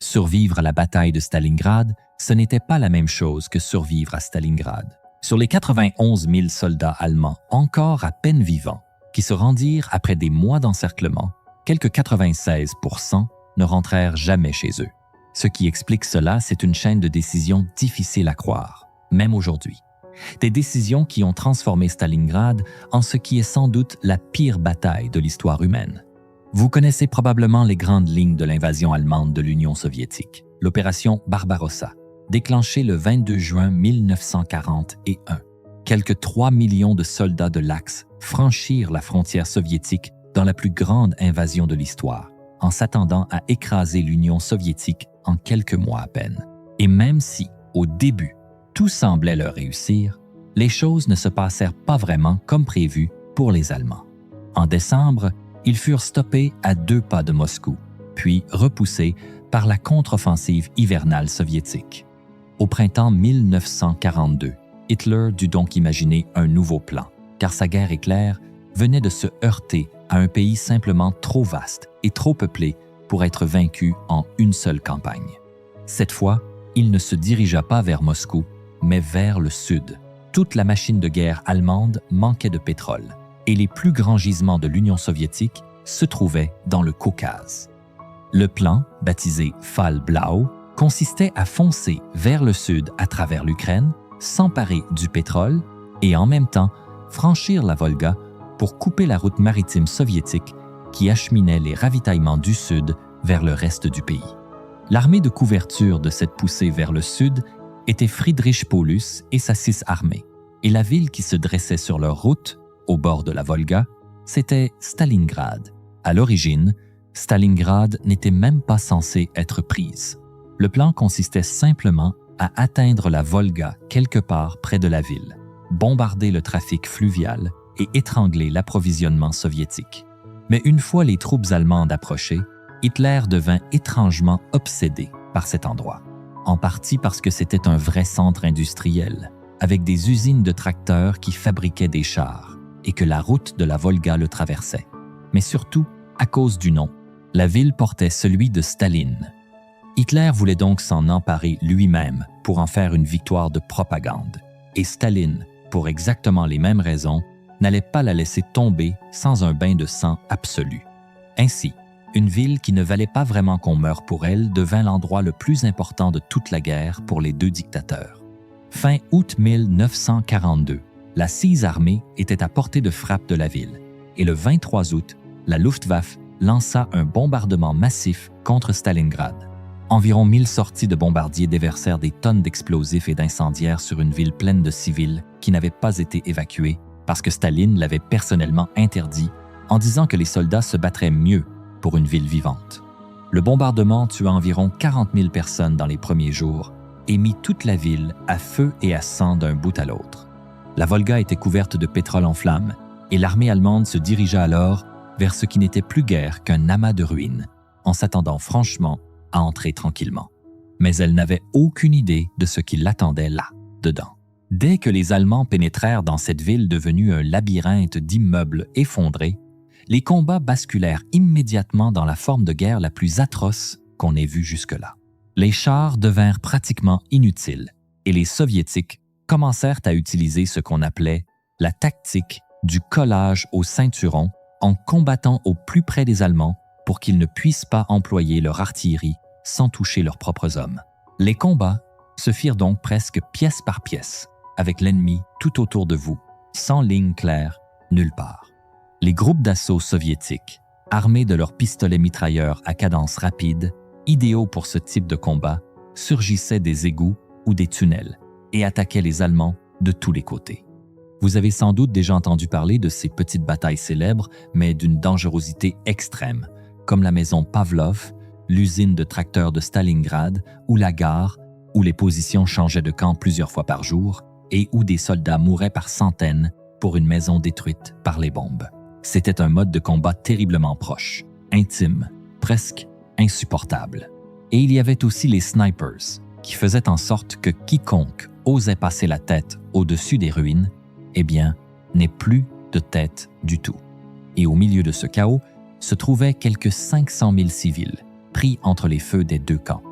Survivre à la bataille de Stalingrad, ce n'était pas la même chose que survivre à Stalingrad. Sur les 91 000 soldats allemands encore à peine vivants, qui se rendirent après des mois d'encerclement, quelques 96% ne rentrèrent jamais chez eux. Ce qui explique cela, c'est une chaîne de décisions difficile à croire, même aujourd'hui. Des décisions qui ont transformé Stalingrad en ce qui est sans doute la pire bataille de l'histoire humaine. Vous connaissez probablement les grandes lignes de l'invasion allemande de l'Union soviétique, l'opération Barbarossa, déclenchée le 22 juin 1941. Quelques 3 millions de soldats de l'Axe franchirent la frontière soviétique dans la plus grande invasion de l'histoire, en s'attendant à écraser l'Union soviétique en quelques mois à peine. Et même si, au début, tout semblait leur réussir, les choses ne se passèrent pas vraiment comme prévu pour les Allemands. En décembre, ils furent stoppés à 2 pas de Moscou, puis repoussés par la contre-offensive hivernale soviétique. Au printemps 1942, Hitler dut donc imaginer un nouveau plan, car sa guerre éclair venait de se heurter à un pays simplement trop vaste et trop peuplé pour être vaincu en une seule campagne. Cette fois, il ne se dirigea pas vers Moscou, mais vers le sud. Toute la machine de guerre allemande manquait de pétrole, et les plus grands gisements de l'Union soviétique se trouvaient dans le Caucase. Le plan, baptisé Fall Blau, consistait à foncer vers le sud à travers l'Ukraine, s'emparer du pétrole et en même temps franchir la Volga pour couper la route maritime soviétique qui acheminait les ravitaillements du sud vers le reste du pays. L'armée de couverture de cette poussée vers le sud était Friedrich Paulus et sa 6 armées, et la ville qui se dressait sur leur route, au bord de la Volga, c'était Stalingrad. À l'origine, Stalingrad n'était même pas censée être prise. Le plan consistait simplement à atteindre la Volga quelque part près de la ville, bombarder le trafic fluvial et étrangler l'approvisionnement soviétique. Mais une fois les troupes allemandes approchées, Hitler devint étrangement obsédé par cet endroit, en partie parce que c'était un vrai centre industriel, avec des usines de tracteurs qui fabriquaient des chars, et que la route de la Volga le traversait. Mais surtout, à cause du nom, la ville portait celui de Staline. Hitler voulait donc s'en emparer lui-même pour en faire une victoire de propagande, et Staline, pour exactement les mêmes raisons, n'allait pas la laisser tomber sans un bain de sang absolu. Ainsi, une ville qui ne valait pas vraiment qu'on meure pour elle devint l'endroit le plus important de toute la guerre pour les 2 dictateurs. Fin août 1942, la 6 armée était à portée de frappe de la ville, et le 23 août, la Luftwaffe lança un bombardement massif contre Stalingrad. Environ 1000 sorties de bombardiers déversèrent des tonnes d'explosifs et d'incendiaires sur une ville pleine de civils qui n'avaient pas été évacués parce que Staline l'avait personnellement interdit en disant que les soldats se battraient mieux pour une ville vivante. Le bombardement tua environ 40 000 personnes dans les premiers jours et mit toute la ville à feu et à sang d'un bout à l'autre. La Volga était couverte de pétrole en flammes et l'armée allemande se dirigea alors vers ce qui n'était plus guère qu'un amas de ruines, en s'attendant franchement à entrer tranquillement. Mais elle n'avait aucune idée de ce qui l'attendait là, dedans. Dès que les Allemands pénétrèrent dans cette ville devenue un labyrinthe d'immeubles effondrés, les combats basculèrent immédiatement dans la forme de guerre la plus atroce qu'on ait vue jusque-là. Les chars devinrent pratiquement inutiles et les Soviétiques commencèrent à utiliser ce qu'on appelait la tactique du collage au ceinturon en combattant au plus près des Allemands pour qu'ils ne puissent pas employer leur artillerie sans toucher leurs propres hommes. Les combats se firent donc presque pièce par pièce, avec l'ennemi tout autour de vous, sans ligne claire nulle part. Les groupes d'assaut soviétiques, armés de leurs pistolets mitrailleurs à cadence rapide, idéaux pour ce type de combat, surgissaient des égouts ou des tunnels et attaquaient les Allemands de tous les côtés. Vous avez sans doute déjà entendu parler de ces petites batailles célèbres, mais d'une dangerosité extrême, comme la maison Pavlov, l'usine de tracteurs de Stalingrad ou la gare, où les positions changeaient de camp plusieurs fois par jour et où des soldats mouraient par centaines pour une maison détruite par les bombes. C'était un mode de combat terriblement proche, intime, presque insupportable. Et il y avait aussi les snipers, qui faisaient en sorte que quiconque osait passer la tête au-dessus des ruines, eh bien, n'ait plus de tête du tout. Et au milieu de ce chaos se trouvaient quelques 500 000 civils, pris entre les feux des 2 camps.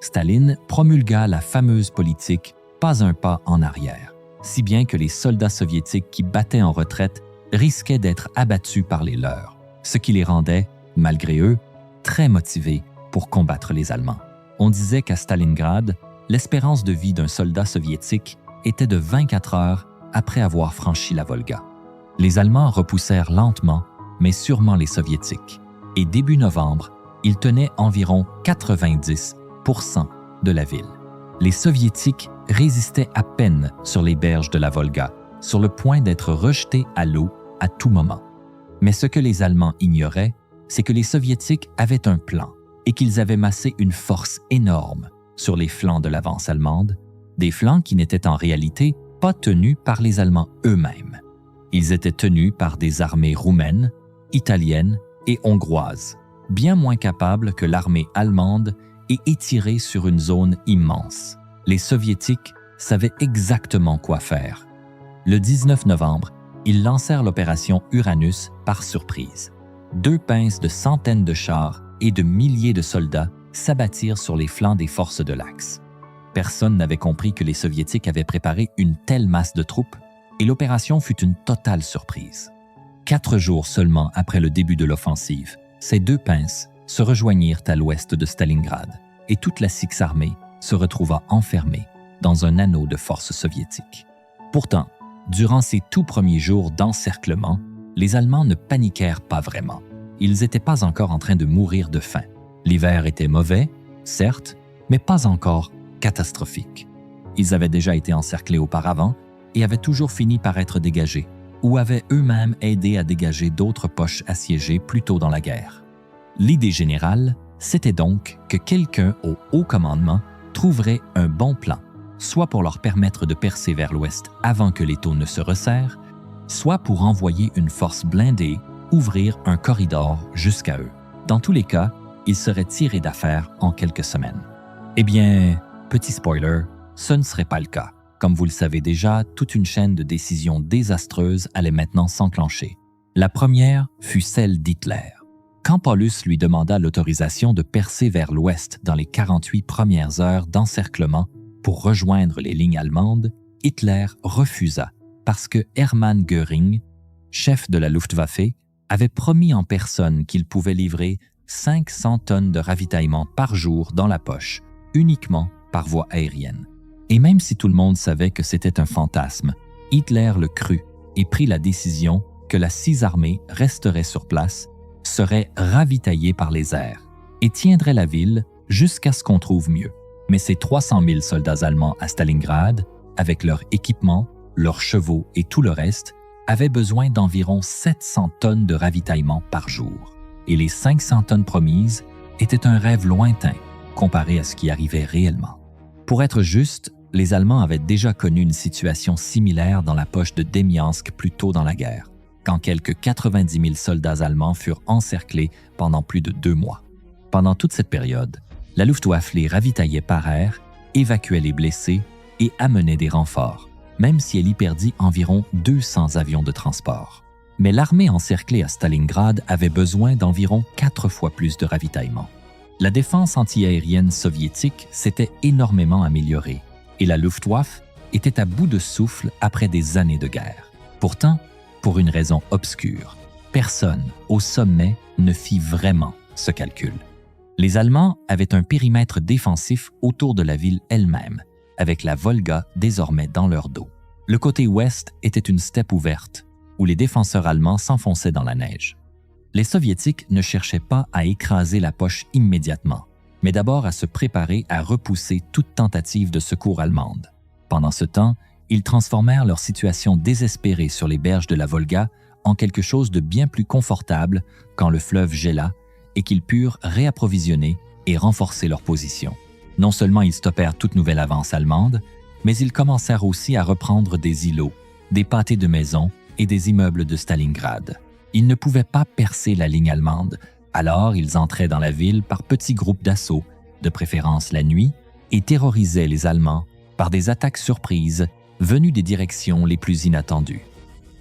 Staline promulgua la fameuse politique « pas un pas en arrière », si bien que les soldats soviétiques qui battaient en retraite risquaient d'être abattus par les leurs, ce qui les rendait, malgré eux, très motivés pour combattre les Allemands. On disait qu'à Stalingrad, l'espérance de vie d'un soldat soviétique était de 24 heures après avoir franchi la Volga. Les Allemands repoussèrent lentement, mais sûrement les Soviétiques, et début novembre, ils tenaient environ 90% de la ville. Les Soviétiques résistaient à peine sur les berges de la Volga, sur le point d'être rejetés à l'eau à tout moment. Mais ce que les Allemands ignoraient, c'est que les Soviétiques avaient un plan et qu'ils avaient massé une force énorme sur les flancs de l'avance allemande, des flancs qui n'étaient en réalité pas tenus par les Allemands eux-mêmes. Ils étaient tenus par des armées roumaines, italiennes et hongroises, bien moins capables que l'armée allemande et étirées sur une zone immense. Les Soviétiques savaient exactement quoi faire. Le 19 novembre, ils lancèrent l'opération Uranus par surprise. 2 pinces de centaines de chars et de milliers de soldats s'abattirent sur les flancs des forces de l'Axe. Personne n'avait compris que les Soviétiques avaient préparé une telle masse de troupes et l'opération fut une totale surprise. 4 jours seulement après le début de l'offensive, ces 2 pinces se rejoignirent à l'ouest de Stalingrad et toute la Sixth Armée se retrouva enfermée dans un anneau de forces soviétiques. Pourtant, durant ces tout premiers jours d'encerclement, les Allemands ne paniquèrent pas vraiment. Ils n'étaient pas encore en train de mourir de faim. L'hiver était mauvais, certes, mais pas encore catastrophique. Ils avaient déjà été encerclés auparavant et avaient toujours fini par être dégagés, ou avaient eux-mêmes aidé à dégager d'autres poches assiégées plus tôt dans la guerre. L'idée générale, c'était donc que quelqu'un au haut commandement trouverait un bon plan, soit pour leur permettre de percer vers l'ouest avant que l'étau ne se resserre, soit pour envoyer une force blindée ouvrir un corridor jusqu'à eux. Dans tous les cas, ils seraient tirés d'affaire en quelques semaines. Eh bien, petit spoiler, ce ne serait pas le cas. Comme vous le savez déjà, toute une chaîne de décisions désastreuses allait maintenant s'enclencher. La première fut celle d'Hitler. Quand Paulus lui demanda l'autorisation de percer vers l'ouest dans les 48 premières heures d'encerclement pour rejoindre les lignes allemandes, Hitler refusa parce que Hermann Göring, chef de la Luftwaffe, avait promis en personne qu'il pouvait livrer 500 tonnes de ravitaillement par jour dans la poche, uniquement par voie aérienne. Et même si tout le monde savait que c'était un fantasme, Hitler le crut et prit la décision que la Sixth Armée resterait sur place, serait ravitaillée par les airs et tiendrait la ville jusqu'à ce qu'on trouve mieux. Mais ces 300 000 soldats allemands à Stalingrad, avec leur équipement, leurs chevaux et tout le reste, avaient besoin d'environ 700 tonnes de ravitaillement par jour. Et les 500 tonnes promises étaient un rêve lointain comparé à ce qui arrivait réellement. Pour être juste, les Allemands avaient déjà connu une situation similaire dans la poche de Demiansk plus tôt dans la guerre, quand quelques 90 000 soldats allemands furent encerclés pendant plus de 2 mois. Pendant toute cette période, la Luftwaffe les ravitaillait par air, évacuait les blessés et amenait des renforts, même si elle y perdit environ 200 avions de transport. Mais l'armée encerclée à Stalingrad avait besoin d'environ 4 fois plus de ravitaillement. La défense antiaérienne soviétique s'était énormément améliorée et la Luftwaffe était à bout de souffle après des années de guerre. Pourtant, pour une raison obscure, personne au sommet ne fit vraiment ce calcul. Les Allemands avaient un périmètre défensif autour de la ville elle-même, avec la Volga désormais dans leur dos. Le côté ouest était une steppe ouverte, où les défenseurs allemands s'enfonçaient dans la neige. Les Soviétiques ne cherchaient pas à écraser la poche immédiatement, mais d'abord à se préparer à repousser toute tentative de secours allemande. Pendant ce temps, ils transformèrent leur situation désespérée sur les berges de la Volga en quelque chose de bien plus confortable quand le fleuve gela et qu'ils purent réapprovisionner et renforcer leur position. Non seulement ils stoppèrent toute nouvelle avance allemande, mais ils commencèrent aussi à reprendre des îlots, des pâtés de maisons et des immeubles de Stalingrad. Ils ne pouvaient pas percer la ligne allemande, alors ils entraient dans la ville par petits groupes d'assaut, de préférence la nuit, et terrorisaient les Allemands par des attaques surprises venues des directions les plus inattendues.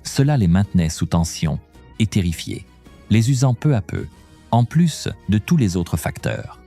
Cela les maintenait sous tension et terrifiés, les usant peu à peu, en plus de tous les autres facteurs.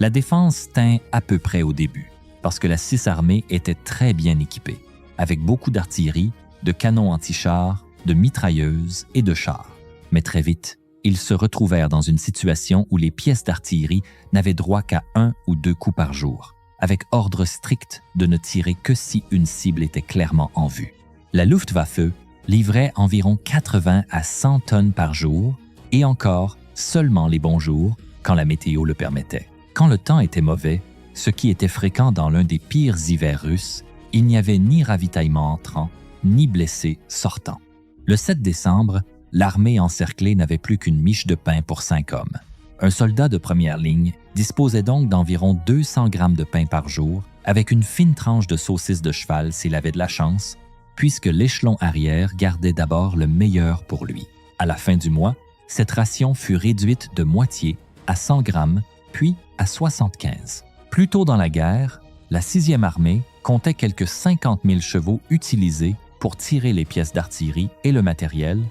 La défense tint à peu près au début, parce que la 6e armée était très bien équipée, avec beaucoup d'artillerie, de canons anti-chars, de mitrailleuses et de chars. Mais très vite, ils se retrouvèrent dans une situation où les pièces d'artillerie n'avaient droit qu'à 1 ou 2 coups par jour, avec ordre strict de ne tirer que si une cible était clairement en vue. La Luftwaffe livrait environ 80 à 100 tonnes par jour, et encore seulement les bons jours, quand la météo le permettait. Quand le temps était mauvais, ce qui était fréquent dans l'un des pires hivers russes, il n'y avait ni ravitaillement entrant, ni blessés sortant. Le 7 décembre, l'armée encerclée n'avait plus qu'une miche de pain pour 5 hommes. Un soldat de première ligne disposait donc d'environ 200 grammes de pain par jour, avec une fine tranche de saucisse de cheval s'il avait de la chance, puisque l'échelon arrière gardait d'abord le meilleur pour lui. À la fin du mois, cette ration fut réduite de moitié à 100 grammes, puis à 75. Plus tôt dans la guerre, la 6e armée comptait quelques 50 000 chevaux utilisés pour tirer les pièces d'artillerie et le matériel,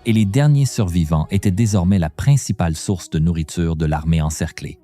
et les derniers survivants étaient désormais la principale source de nourriture de l'armée encerclée.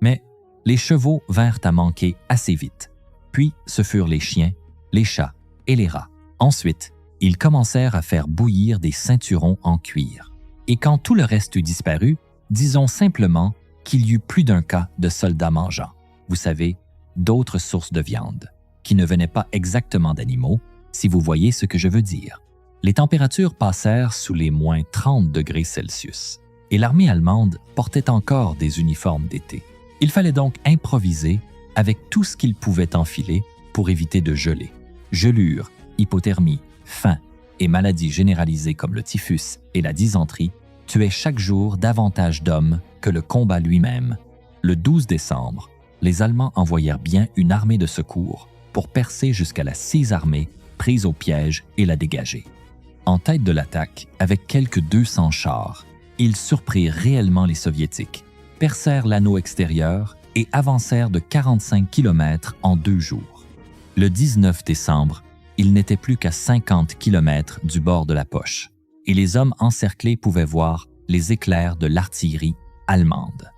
Mais les chevaux vinrent à manquer assez vite. Puis ce furent les chiens, les chats et les rats. Ensuite, ils commencèrent à faire bouillir des ceinturons en cuir. Et quand tout le reste eut disparu, disons simplement qu'il y eut plus d'un cas de soldats mangeants. Vous savez, d'autres sources de viande, qui ne venaient pas exactement d'animaux, si vous voyez ce que je veux dire. Les températures passèrent sous les moins 30 degrés Celsius, et l'armée allemande portait encore des uniformes d'été. Il fallait donc improviser avec tout ce qu'ils pouvaient enfiler pour éviter de geler. Gelure, hypothermie, faim et maladies généralisées comme le typhus et la dysenterie tuaient chaque jour davantage d'hommes que le combat lui-même. Le 12 décembre, les Allemands envoyèrent bien une armée de secours pour percer jusqu'à la 6e armée prise au piège et la dégager. En tête de l'attaque, avec quelques 200 chars, ils surprirent réellement les Soviétiques, percèrent l'anneau extérieur et avancèrent de 45 km en 2 jours. Le 19 décembre, ils n'étaient plus qu'à 50 km du bord de la poche, et les hommes encerclés pouvaient voir les éclairs de l'artillerie allemande.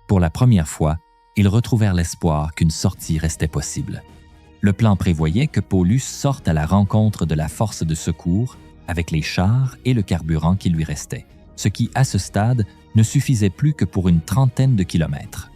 Pour la première fois, ils retrouvèrent l'espoir qu'une sortie restait possible. Le plan prévoyait que Paulus sorte à la rencontre de la force de secours avec les chars et le carburant qui lui restait, ce qui, à ce stade, ne suffisait plus que pour une trentaine de kilomètres.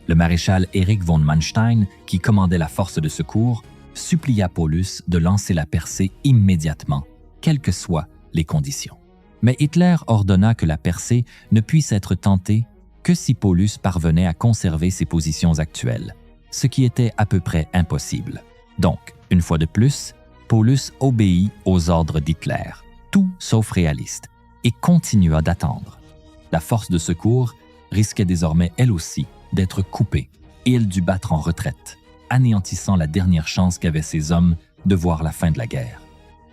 Le maréchal Erich von Manstein, qui commandait la force de secours, supplia Paulus de lancer la percée immédiatement, quelles que soient les conditions. Mais Hitler ordonna que la percée ne puisse être tentée que si Paulus parvenait à conserver ses positions actuelles, ce qui était à peu près impossible. Donc, une fois de plus, Paulus obéit aux ordres d'Hitler, tout sauf réaliste, et continua d'attendre. La force de secours risquait désormais elle aussi d'être coupée, et elle dut battre en retraite, anéantissant la dernière chance qu'avaient ces hommes de voir la fin de la guerre.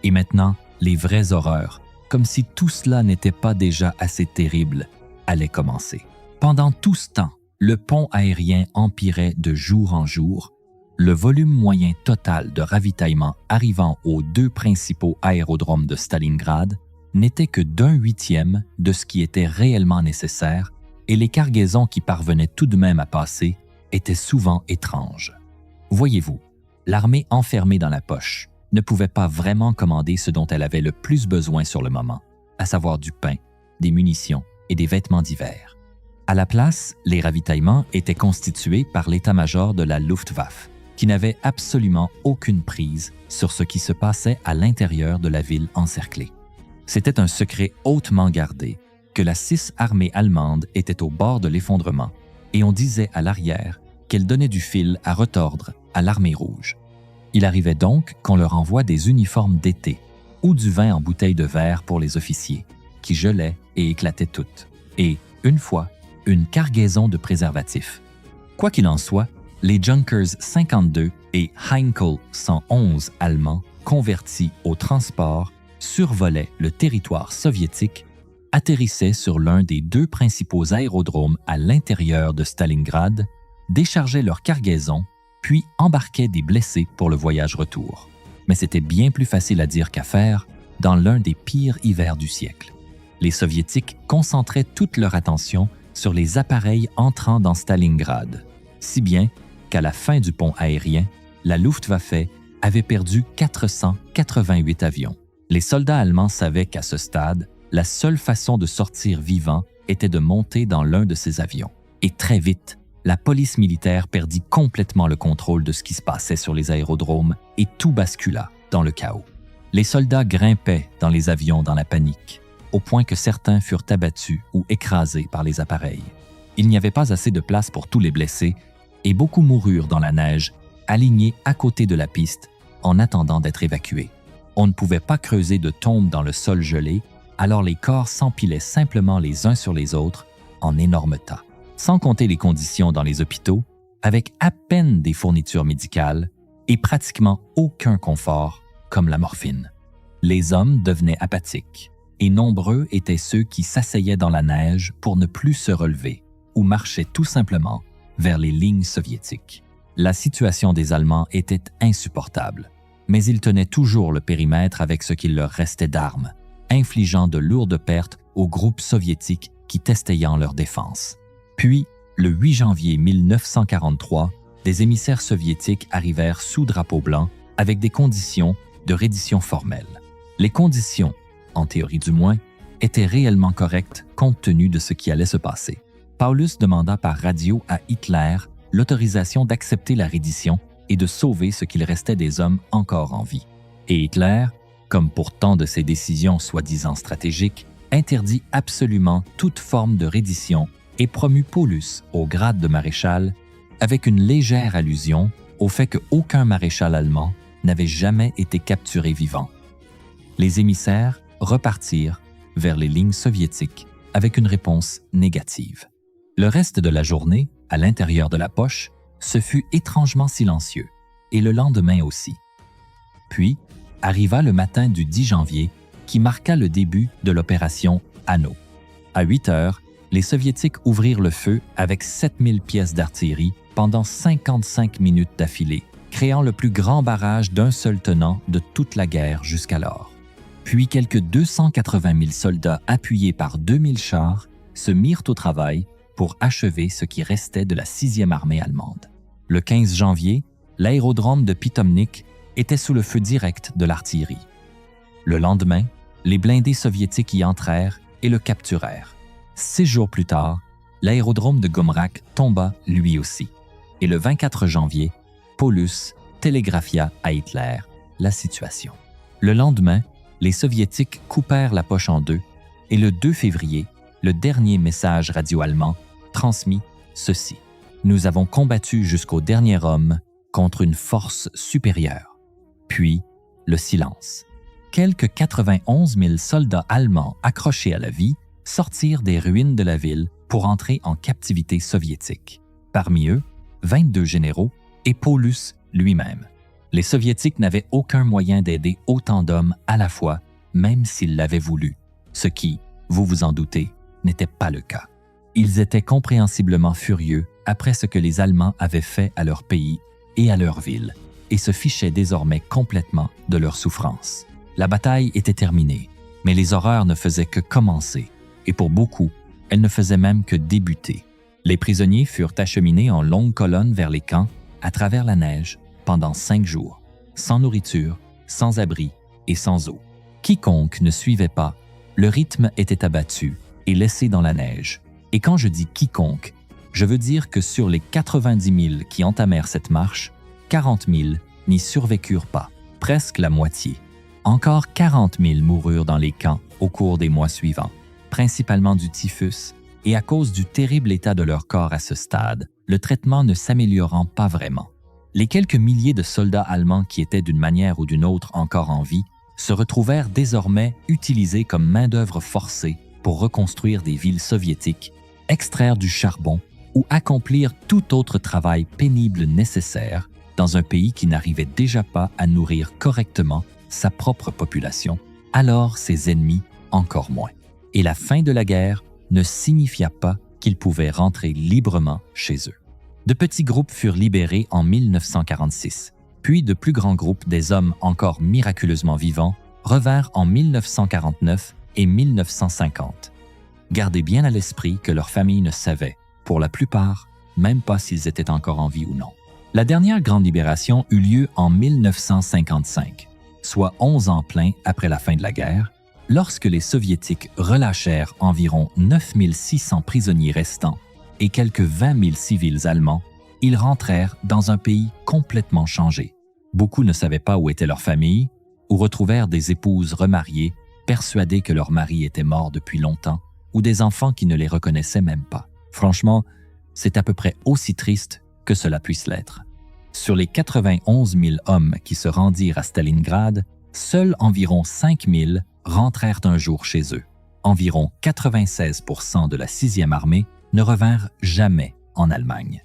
Et maintenant, les vraies horreurs, comme si tout cela n'était pas déjà assez terrible, allaient commencer. Pendant tout ce temps, le pont aérien empirait de jour en jour. Le volume moyen total de ravitaillement arrivant aux 2 principaux aérodromes de Stalingrad n'était que d'1/8 de ce qui était réellement nécessaire, et les cargaisons qui parvenaient tout de même à passer étaient souvent étranges. Voyez-vous, l'armée enfermée dans la poche ne pouvait pas vraiment commander ce dont elle avait le plus besoin sur le moment, à savoir du pain, des munitions et des vêtements d'hiver. À la place, les ravitaillements étaient constitués par l'état-major de la Luftwaffe, qui n'avait absolument aucune prise sur ce qui se passait à l'intérieur de la ville encerclée. C'était un secret hautement gardé que la 6e armée allemande était au bord de l'effondrement, et on disait à l'arrière qu'elle donnait du fil à retordre à l'armée rouge. Il arrivait donc qu'on leur envoie des uniformes d'été ou du vin en bouteille de verre pour les officiers, qui gelaient et éclataient toutes, et, une fois, une cargaison de préservatifs. Quoi qu'il en soit, les Junkers 52 et Heinkel 111 allemands, convertis au transport, survolaient le territoire soviétique, atterrissaient sur l'un des 2 principaux aérodromes à l'intérieur de Stalingrad, déchargeaient leur cargaison, puis embarquaient des blessés pour le voyage retour. Mais c'était bien plus facile à dire qu'à faire dans l'un des pires hivers du siècle. Les Soviétiques concentraient toute leur attention sur les appareils entrant dans Stalingrad. si bien qu'à la fin du pont aérien, la Luftwaffe avait perdu 488 avions. Les soldats allemands savaient qu'à ce stade, la seule façon de sortir vivant était de monter dans l'un de ces avions. Et très vite, la police militaire perdit complètement le contrôle de ce qui se passait sur les aérodromes et tout bascula dans le chaos. Les soldats grimpaient dans les avions dans la panique, au point que certains furent abattus ou écrasés par les appareils. Il n'y avait pas assez de place pour tous les blessés et beaucoup moururent dans la neige, alignés à côté de la piste en attendant d'être évacués. On ne pouvait pas creuser de tombes dans le sol gelé, alors les corps s'empilaient simplement les uns sur les autres en énormes tas. Sans compter les conditions dans les hôpitaux, avec à peine des fournitures médicales et pratiquement aucun confort, comme la morphine. Les hommes devenaient apathiques, et nombreux étaient ceux qui s'asseyaient dans la neige pour ne plus se relever ou marchaient tout simplement vers les lignes soviétiques. La situation des Allemands était insupportable, mais ils tenaient toujours le périmètre avec ce qu'il leur restait d'armes, infligeant de lourdes pertes aux groupes soviétiques qui testaillant leur défense. Puis, le 8 janvier 1943, des émissaires soviétiques arrivèrent sous drapeau blanc avec des conditions de reddition formelle. Les conditions, en théorie du moins, étaient réellement correctes compte tenu de ce qui allait se passer. Paulus demanda par radio à Hitler l'autorisation d'accepter la reddition et de sauver ce qu'il restait des hommes encore en vie. Et Hitler, comme pour tant de ses décisions soi-disant stratégiques, interdit absolument toute forme de reddition et promut Paulus au grade de maréchal avec une légère allusion au fait qu'aucun maréchal allemand n'avait jamais été capturé vivant. Les émissaires repartirent vers les lignes soviétiques avec une réponse négative. Le reste de la journée, à l'intérieur de la poche, ce fut étrangement silencieux, et le lendemain aussi. Puis, arriva le matin du 10 janvier, qui marqua le début de l'opération Anneau. À 8 heures, les Soviétiques ouvrirent le feu avec 7000 pièces d'artillerie pendant 55 minutes d'affilée, créant le plus grand barrage d'un seul tenant de toute la guerre jusqu'alors. Puis quelques 280 000 soldats appuyés par 2000 chars se mirent au travail pour achever ce qui restait de la 6e armée allemande. Le 15 janvier, l'aérodrome de Pitomnik était sous le feu direct de l'artillerie. Le lendemain, les blindés soviétiques y entrèrent et le capturèrent. 6 jours plus tard, l'aérodrome de Gomrak tomba lui aussi. Et le 24 janvier, Paulus télégraphia à Hitler la situation. Le lendemain, les Soviétiques coupèrent la poche en deux et le 2 février, le dernier message radio allemand transmit ceci. « Nous avons combattu jusqu'au dernier homme contre une force supérieure. » Puis, le silence. Quelques 91 000 soldats allemands accrochés à la vie sortirent des ruines de la ville pour entrer en captivité soviétique. Parmi eux, 22 généraux et Paulus lui-même. Les Soviétiques n'avaient aucun moyen d'aider autant d'hommes à la fois, même s'ils l'avaient voulu, ce qui, vous vous en doutez, n'était pas le cas. Ils étaient compréhensiblement furieux après ce que les Allemands avaient fait à leur pays et à leur ville, et se fichaient désormais complètement de leur souffrance. La bataille était terminée, mais les horreurs ne faisaient que commencer, et pour beaucoup, elles ne faisaient même que débuter. Les prisonniers furent acheminés en longues colonnes vers les camps, à travers la neige, pendant 5 jours, sans nourriture, sans abri et sans eau. Quiconque ne suivait pas, le rythme était abattu et laissé dans la neige. Et quand je dis quiconque, je veux dire que sur les 90 000 qui entamèrent cette marche, 40 000 n'y survécurent pas, presque la moitié. Encore 40 000 moururent dans les camps au cours des mois suivants, principalement du typhus, et à cause du terrible état de leur corps à ce stade, le traitement ne s'améliorant pas vraiment. Les quelques milliers de soldats allemands qui étaient d'une manière ou d'une autre encore en vie se retrouvèrent désormais utilisés comme main-d'œuvre forcée pour reconstruire des villes soviétiques, extraire du charbon ou accomplir tout autre travail pénible nécessaire dans un pays qui n'arrivait déjà pas à nourrir correctement sa propre population, alors ses ennemis encore moins. Et la fin de la guerre ne signifia pas qu'ils pouvaient rentrer librement chez eux. De petits groupes furent libérés en 1946, puis de plus grands groupes des hommes encore miraculeusement vivants revinrent en 1949 et 1950. Gardez bien à l'esprit que leurs familles ne savaient, pour la plupart, même pas s'ils étaient encore en vie ou non. La dernière grande libération eut lieu en 1955, soit 11 ans pleins après la fin de la guerre, lorsque les Soviétiques relâchèrent environ 9600 prisonniers restants et quelques 20 000 civils allemands. Ils rentrèrent dans un pays complètement changé. Beaucoup ne savaient pas où était leur famille, ou retrouvèrent des épouses remariées, persuadées que leur mari était mort depuis longtemps, ou des enfants qui ne les reconnaissaient même pas. Franchement, c'est à peu près aussi triste que cela puisse l'être. Sur les 91 000 hommes qui se rendirent à Stalingrad, seuls environ 5 000 rentrèrent un jour chez eux. Environ 96% de la 6e armée ne revinrent jamais en Allemagne.